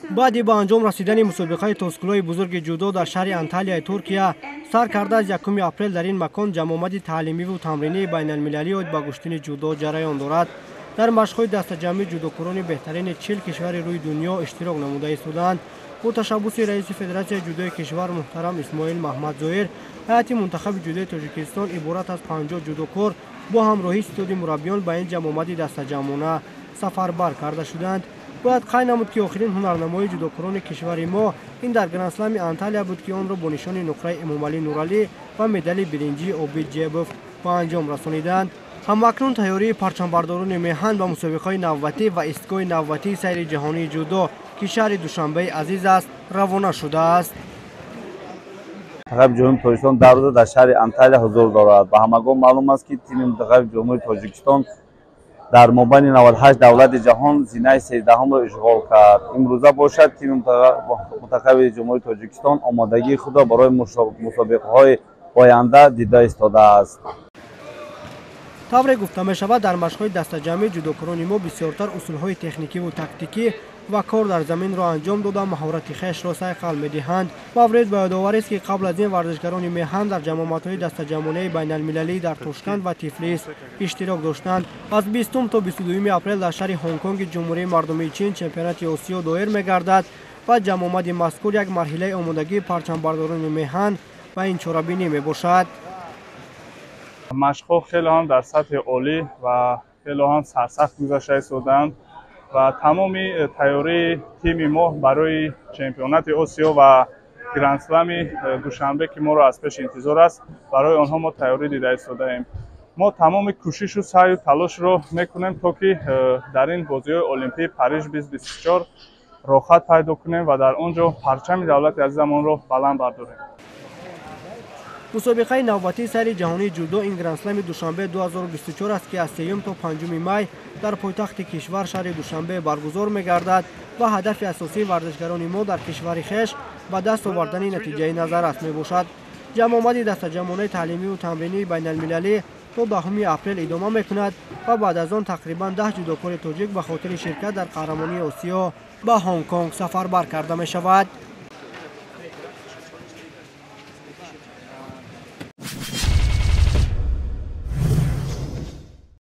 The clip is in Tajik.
баъди ба анҷом расидани мусобиқаи тоскулои бузурги ҷудо дар шаҳри Анталияи Туркия сар карда аз 1 апрел дар ин макон ҷамъомади таълимиву тамринии байналмилалии оид ба куштини ҷудо ҷараён дорад. дар машқҳои дастаҷамъии ҷудокорони беҳтарини 40 кишвари рӯи дунё иштирок намуда истоданд. бо ташаббуси раиси федератсияи ҷудои кишвар муҳтарам Исмоил Маҳмадзоир, ҳайати мунтахаби ҷудои Тоҷикистон иборат аз 50 ҷудокор бо ҳамроҳии ситоди мураббиён ба ин ҷамъомади дастаҷамъона сафарбар карда шуданд. бояд қай намуд ки охирин ҳунарнамоии ҷудокорони кишвари мо ин дар гранд-слами Анталия буд ки онро бо нишони нуқраи Эмомалӣ Нуралӣ ва медали биринҷии Обид Ҷебов ба анҷом расониданд. ҳамакнун тайёрии парчамбардорони меҳан ба мусобиқаи навбатӣ ва истгоҳи навбатии сайри ҷаҳонии ҷудо ки шаҳри Душанбеи азиз аст равона шудааст. Мунтахаби ҷумҳурии Тоҷикистон дар рӯза дар шаҳри Анталия ҳузур дорад. Ба ҳамагон маълум аст, ки тими Мунтахаби ҷумҳурии Тоҷикистон дар мобайни 98 давлати ҷаҳон зинаи 13-ро ишғол кард. Имрӯза бошад, тими Мунтахаби ҷумҳурии Тоҷикистон омодагии худро барои мусобиқаҳои оянда дида истодааст. тавре гуфта мешавад, дар машқҳои дастаҷамъии ҷудокорони мо бисёртар усулҳои техникиву тактикӣ ва кор дар заминро анҷом дода маҳорати хешро сайқал медиҳанд. маврид ба ёдоварист, ки қабл аз ин варзишгарони меҳан дар ҷамъоматҳои дастаҷамъонаи байналмилалӣ дар Тошканд ва Тифлис иштирок доштанд. аз 20 то 22 апрел дар шаҳри Ҳонконги ҷумҳурии мардумии Чин чемпионати Осиё доир мегардад ва ҷамъомади мазкур як марҳилаи омодагии парчамбардорони меҳан ба ин чорабинӣ мебошад. машқҳо хеле ҳам дар сатҳи олӣ ва хеле ҳам сарсахт гузашта истоданд ва тамоми тайёрии тими мо барои чемпионати Осиё ва гранд-слами Душанбе ки моро аз пеш интизор аст, барои онҳо мо тайёрӣ дида истодаем. мо тамоми кӯшишу саъю талошро мекунем, то ки дар ин бозиҳои олимпии Париж 2024 рохат пайдо кунем ва дар он ҷо парчами давлати азизамонро баланд бардорем. мусобиқаи навбатии сайри ҷаҳонии ҷудо ин гранд-слами Душанбе 2024 аст, ки аз 3 то 5 май дар пойтахти кишвар шаҳри Душанбе баргузор мегардад ва ҳадафи асосии варзишгарони мо дар кишвари хеш ба даст овардани натиҷаи назаррас мебошад. ҷамъомади дастаҷамъонаи таълимиву тамринии байналмилалӣ то 10 апрел идома мекунад ва баъд аз он тақрибан 10 ҷудокори тоҷик ба хотири ширкат дар қаҳрамонии Осиё ба Ҳонконг сафарбар карда мешавад.